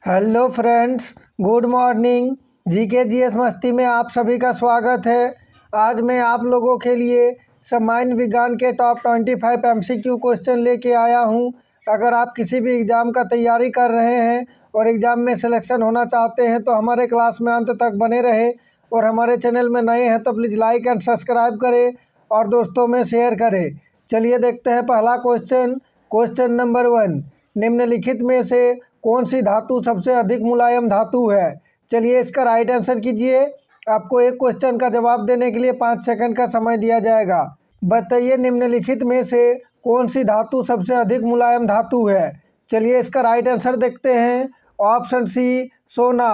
Hello friends, good morning. GK GS मस्ती में आप सभी का स्वागत है। आज मैं आप लोगों के लिए सामान्य विज्ञान के टॉप 25 एमसीक्यू क्वेश्चन लेके आया हूं। अगर आप किसी भी एग्ज़ाम का तैयारी कर रहे हैं और एग्ज़ाम में सिलेक्शन होना चाहते हैं तो हमारे क्लास में अंत तक बने रहे। और हमारे चैनल में नए हैं तो प्लीज़ लाइक एंड सब्सक्राइब करें और दोस्तों में शेयर करें। चलिए देखते हैं पहला क्वेश्चन नंबर 1। निम्नलिखित में से कौन सी धातु सबसे अधिक मुलायम धातु है? चलिए इसका राइट आंसर कीजिए। आपको एक क्वेश्चन का जवाब देने के लिए 5 सेकंड का समय दिया जाएगा। बताइए निम्नलिखित में से कौन सी धातु सबसे अधिक मुलायम धातु है? चलिए इसका राइट आंसर देखते हैं। ऑप्शन सी सोना।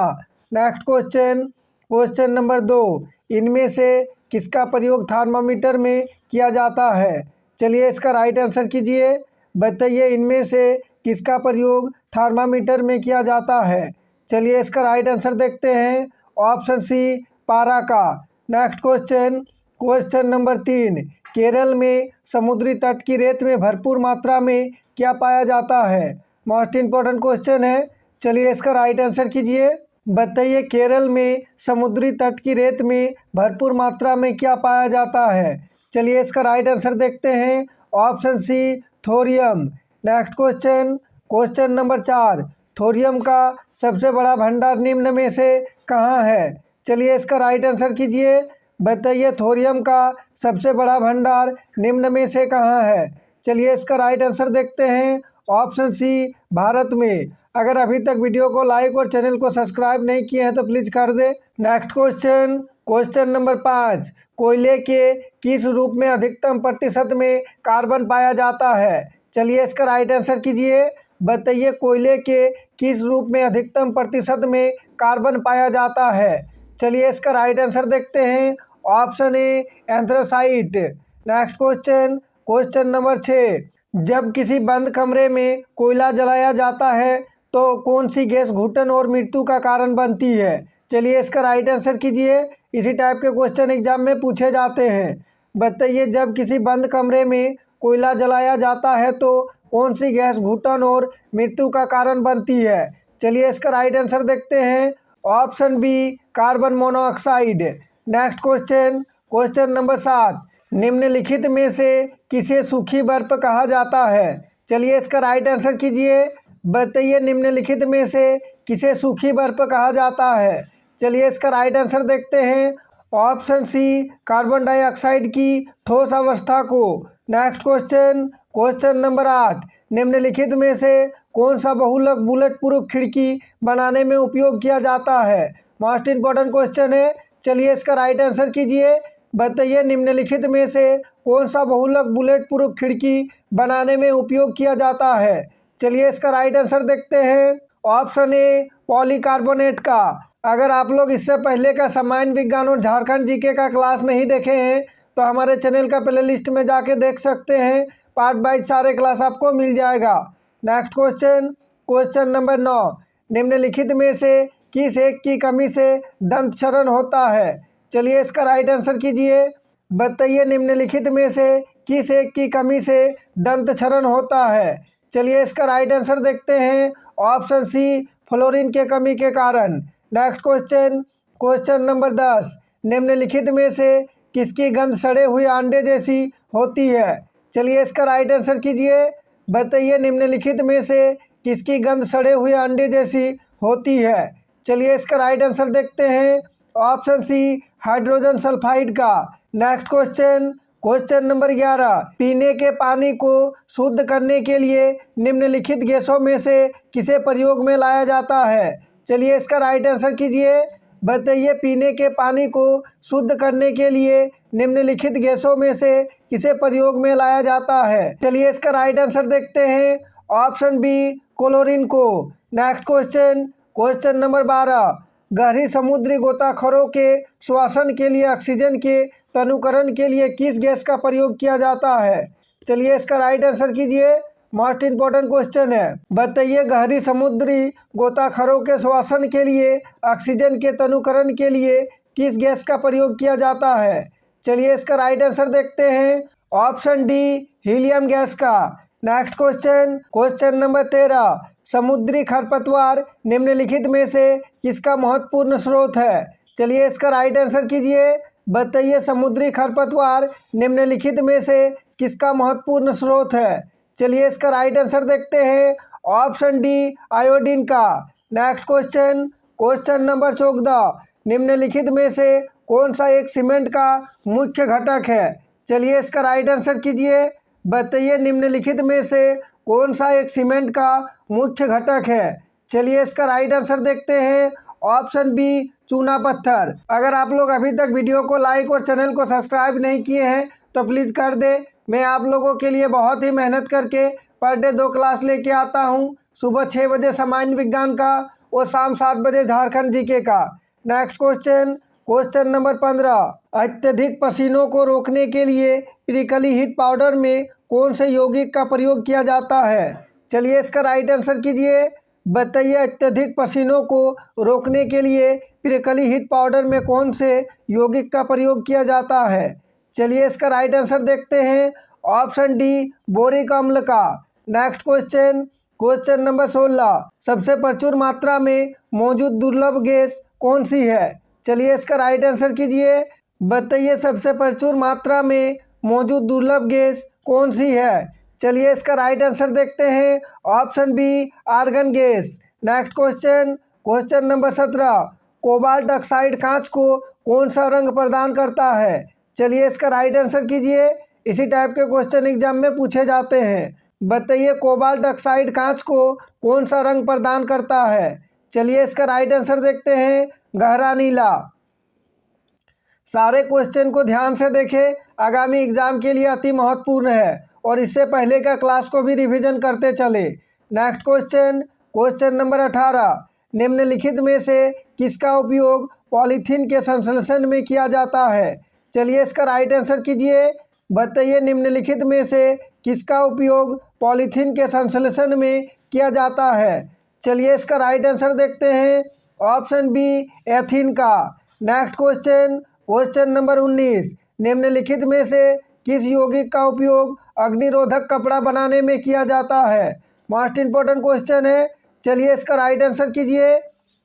Next question number 2। इनमें से किसका प्रयोग थर्मामीटर में किया जाता है? चलिए इसका राइट आंसर कीजिए। बताइए इनमें से किसका प्रयोग थर्मामीटर में किया जाता है? चलिए इसका राइट आंसर देखते हैं। ऑप्शन सी पारा का। Next question number 3। केरल में समुद्री तट की रेत में भरपूर मात्रा में क्या पाया जाता है? मोस्ट इम्पोर्टेंट क्वेश्चन है। चलिए इसका राइट आंसर कीजिए। बताइए केरल में समुद्री तट की रेत में भरपूर मात्रा में क्या पाया जाता है? चलिए इसका राइट आंसर देखते हैं। Option C thorium. Next question number 4। Thorium का सबसे बड़ा भंडार निम्न में से कहाँ है? चलिए इसका राइट आंसर कीजिए। बताइए थोरियम का सबसे बड़ा भंडार निम्न में से कहाँ है? चलिए इसका राइट आंसर देखते हैं। ऑप्शन सी भारत में। अगर अभी तक वीडियो को लाइक और चैनल को सब्सक्राइब नहीं किए हैं तो प्लीज़ कर दे। Next question number 5। कोयले के किस रूप में अधिकतम प्रतिशत में कार्बन पाया जाता है? चलिए इसका राइट आंसर कीजिए। बताइए कोयले के किस रूप में अधिकतम प्रतिशत में कार्बन पाया जाता है? चलिए इसका राइट आंसर देखते हैं। Option A anthracite. Next question number 6। जब किसी बंद कमरे में कोयला जलाया जाता है तो कौन सी गैस घुटन और मृत्यु का कारण बनती है? चलिए इसका राइट आंसर कीजिए। इसी टाइप के क्वेश्चन एग्जाम में पूछे जाते हैं। बताइए जब किसी बंद कमरे में कोयला जलाया जाता है तो कौन सी गैस घुटन और मृत्यु का कारण बनती है? चलिए इसका राइट आंसर देखते हैं। Option B carbon monoxide. Next question number 7। निम्नलिखित में से किसे सूखी बर्फ कहा जाता है? चलिए इसका राइट आंसर कीजिए। बताइए निम्नलिखित में से किसे सूखी बर्फ कहा जाता है? चलिए इसका राइट आंसर देखते हैं। ऑप्शन सी कार्बन डाइऑक्साइड की ठोस अवस्था को। Next question number 8। निम्नलिखित में से कौन सा बहुलक बुलेट प्रूफ खिड़की बनाने में उपयोग किया जाता है? मोस्ट इम्पोर्टेंट क्वेश्चन है। चलिए इसका राइट आंसर कीजिए। बताइए निम्नलिखित में से कौन सा बहुलक बुलेट प्रूफ खिड़की बनाने में उपयोग किया जाता है? चलिए इसका राइट आंसर देखते हैं। ऑप्शन ए पॉलीकार्बोनेट का। अगर आप लोग इससे पहले का सामान्य विज्ञान और झारखंड जीके का क्लास नहीं देखे हैं तो हमारे चैनल का प्लेलिस्ट में जाके देख सकते हैं। पार्ट वाइज सारे क्लास आपको मिल जाएगा। Next question number 9। निम्नलिखित में से किस एक की कमी से दंत क्षरण होता है? चलिए इसका राइट आंसर कीजिए। बताइए निम्नलिखित में से किस एक की कमी से दंत क्षरण होता है? चलिए इसका राइट आंसर देखते हैं। ऑप्शन सी फ्लोरीन के कमी के कारण। Next question number 10। निम्नलिखित में से किसकी गंध सड़े हुए अंडे जैसी होती है? चलिए इसका राइट आंसर कीजिए। बताइए निम्नलिखित में से किसकी गंध सड़े हुए अंडे जैसी होती है? चलिए इसका राइट आंसर देखते हैं। ऑप्शन सी हाइड्रोजन सल्फाइड का। Next question number 11। पीने के पानी को शुद्ध करने के लिए निम्नलिखित गैसों में से किसे प्रयोग में लाया जाता है? चलिए इसका राइट आंसर कीजिए। बताइए पीने के पानी को शुद्ध करने के लिए निम्नलिखित गैसों में से किसे प्रयोग में लाया जाता है? चलिए इसका राइट आंसर देखते हैं। ऑप्शन बी क्लोरीन को। Next question number 12। गहरी समुद्री गोताखोरों के श्वसन के लिए ऑक्सीजन के तनुकरण के लिए किस गैस का प्रयोग किया जाता है? चलिए इसका राइट आंसर कीजिए। मोस्ट इम्पोर्टेंट क्वेश्चन है। बताइए गहरी समुद्री गोताखोरों के श्वसन के लिए ऑक्सीजन के तनुकरण के लिए किस गैस का प्रयोग किया जाता है? चलिए इसका राइट आंसर देखते हैं। ऑप्शन डी हीलियम गैस का। Next question number 13। समुद्री खरपतवार निम्नलिखित में से किसका महत्वपूर्ण स्रोत है? चलिए इसका राइट आंसर कीजिए। बताइए समुद्री खरपतवार निम्नलिखित में से किसका महत्वपूर्ण स्रोत है? चलिए इसका राइट आंसर देखते हैं। ऑप्शन डी आयोडीन का। नेक्स्ट क्वेश्चन, क्वेश्चन नंबर 14, निम्नलिखित में से कौन सा एक सीमेंट का मुख्य घटक है? चलिए इसका राइट आंसर कीजिए। बताइए निम्नलिखित में से कौन सा एक सीमेंट का मुख्य घटक है? चलिए इसका राइट आंसर देखते हैं। ऑप्शन बी चूना पत्थर। अगर आप लोग अभी तक वीडियो को लाइक और चैनल को सब्सक्राइब नहीं किए हैं तो प्लीज़ कर दे। मैं आप लोगों के लिए बहुत ही मेहनत करके पर डे 2 क्लास लेके आता हूं। सुबह 6 बजे सामान्य विज्ञान का और शाम 7 बजे झारखंड जीके का। नेक्स्ट क्वेश्चन, क्वेश्चन नंबर 15, अत्यधिक पसीनों को रोकने के लिए प्रिकली हीट पाउडर में कौन से यौगिक का प्रयोग किया जाता है? चलिए इसका राइट आंसर कीजिए। बताइए अत्यधिक पसीनों को रोकने के लिए प्रिकली हीट पाउडर में कौन से यौगिक का प्रयोग किया जाता है? चलिए इसका राइट आंसर देखते हैं। ऑप्शन डी बोरिक अम्ल का। नेक्स्ट क्वेश्चन, क्वेश्चन नंबर 16, सबसे प्रचुर मात्रा में मौजूद दुर्लभ गैस कौन सी है? चलिए इसका राइट आंसर कीजिए। बताइए सबसे प्रचुर मात्रा में मौजूद दुर्लभ गैस कौन सी है? चलिए इसका राइट आंसर देखते हैं। Option B argon gas. Next question, question number 17, cobalt oxide कांच को कौन सा रंग प्रदान करता है? चलिए इसका राइट आंसर कीजिए। इसी टाइप के क्वेश्चन एग्जाम में पूछे जाते हैं। बताइए कोबाल्ट ऑक्साइड कांच को कौन सा रंग प्रदान करता है? चलिए इसका राइट आंसर देखते हैं। गहरा नीला। सारे क्वेश्चन को ध्यान से देखें, आगामी एग्जाम के लिए अति महत्वपूर्ण है और इससे पहले का क्लास को भी रिवीजन करते चले। नेक्स्ट क्वेश्चन, क्वेश्चन नंबर 18, निम्नलिखित में से किसका उपयोग पॉलीथीन के संश्लेषण में किया जाता है? चलिए इसका राइट आंसर कीजिए। बताइए निम्नलिखित में से किसका उपयोग पॉलीथीन के संश्लेषण में किया जाता है? चलिए इसका राइट आंसर देखते हैं। ऑप्शन बी एथीन का। नेक्स्ट क्वेश्चन, क्वेश्चन नंबर 19, निम्नलिखित में से किस यौगिक का उपयोग अग्निरोधक कपड़ा बनाने में किया जाता है? मोस्ट इंपॉर्टेंट क्वेश्चन है। चलिए इसका राइट आंसर कीजिए।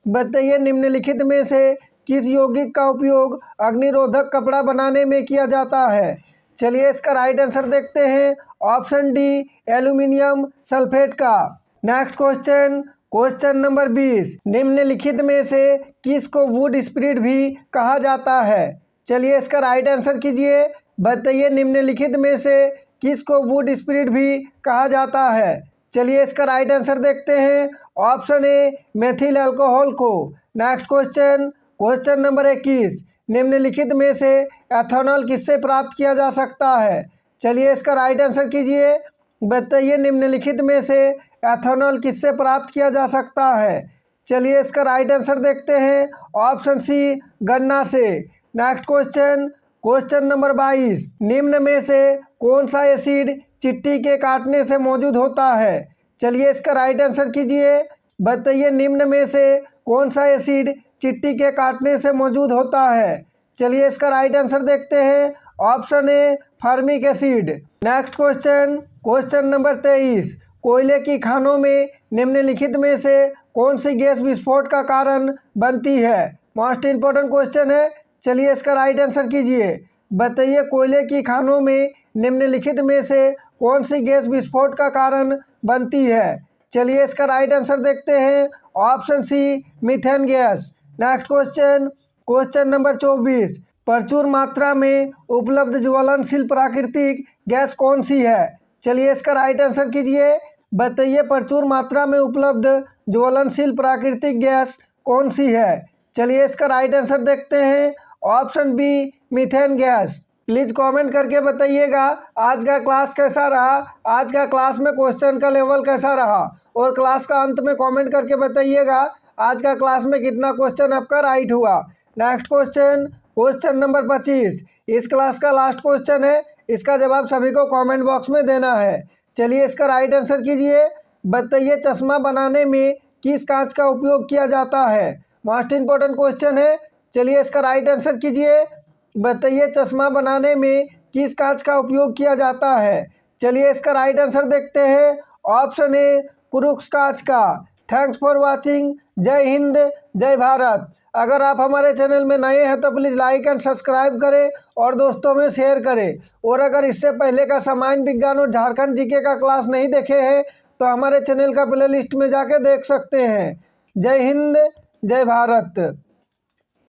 बताइए निम्नलिखित में से किस यौगिक का उपयोग अग्निरोधक कपड़ा बनाने में किया जाता है? चलिए इसका राइट आंसर देखते हैं। ऑप्शन डी एल्यूमिनियम सल्फेट का। नेक्स्ट क्वेश्चन, क्वेश्चन नंबर 20, निम्नलिखित में से किसको वुड स्पिरिट भी कहा जाता है? चलिए इसका राइट आंसर कीजिए। बताइए निम्नलिखित में से किसको वुड स्पिरिट भी कहा जाता है? चलिए इसका राइट आंसर देखते हैं। ऑप्शन ए मेथिल अल्कोहल को। नेक्स्ट क्वेश्चन, क्वेश्चन नंबर 21, निम्नलिखित में से एथेनॉल किससे प्राप्त किया जा सकता है? चलिए इसका राइट आंसर कीजिए। बताइए निम्नलिखित में से एथेनॉल किससे प्राप्त किया जा सकता है? चलिए इसका राइट आंसर देखते हैं। ऑप्शन सी गन्ना से। नेक्स्ट क्वेश्चन, क्वेश्चन नंबर 22, निम्न में से कौन सा एसिड चिट्टी के काटने से मौजूद होता है? चलिए इसका राइट आंसर कीजिए। बताइए निम्न में से कौन सा एसिड चिट्टी के काटने से मौजूद होता है? चलिए इसका राइट आंसर देखते हैं। Option A formic acid. Next question, question number 23, कोयले की खानों में निम्नलिखित में से कौन सी गैस विस्फोट का कारण बनती है? मोस्ट इंपॉर्टेंट क्वेश्चन है। चलिए इसका राइट आंसर कीजिए। बताइए कोयले की खानों में निम्नलिखित में से कौन सी गैस विस्फोट का कारण बनती है? चलिए इसका राइट आंसर देखते हैं। Option C methane gas. Next question, question number 24, प्रचुर मात्रा में उपलब्ध ज्वलनशील प्राकृतिक गैस कौन सी है? चलिए इसका राइट आंसर कीजिए। बताइए प्रचुर मात्रा में उपलब्ध ज्वलनशील प्राकृतिक गैस कौन सी है? चलिए इसका राइट आंसर देखते हैं। Option B methane gas. Please comment करके बताइएगा आज का क्लास कैसा रहा, आज का क्लास में क्वेश्चन का लेवल कैसा रहा, और क्लास का अंत में कमेंट करके बताइएगा आज का क्लास में कितना क्वेश्चन आपका राइट हुआ। नेक्स्ट क्वेश्चन, क्वेश्चन नंबर 25, इस क्लास का लास्ट क्वेश्चन है। इसका जवाब सभी को कमेंट बॉक्स में देना है। चलिए इसका राइट आंसर कीजिए। बताइए चश्मा बनाने में किस कांच का उपयोग किया जाता है? मोस्ट इंपॉर्टेंट क्वेश्चन है। चलिए इसका राइट आंसर कीजिए। बताइए चश्मा बनाने में किस कांच का उपयोग किया जाता है? चलिए इसका राइट आंसर देखते हैं। ऑप्शन ए कुरुक्षकाच का। Thanks for watching. जय हिंद, जय भारत। अगर आप हमारे चैनल में नए हैं तो प्लीज़ लाइक एंड सब्सक्राइब करें और दोस्तों में शेयर करें। और अगर इससे पहले का सामान्य विज्ञान और झारखंड जीके का क्लास नहीं देखे हैं तो हमारे चैनल का प्लेलिस्ट में जाके देख सकते हैं। जय हिंद, जय भारत।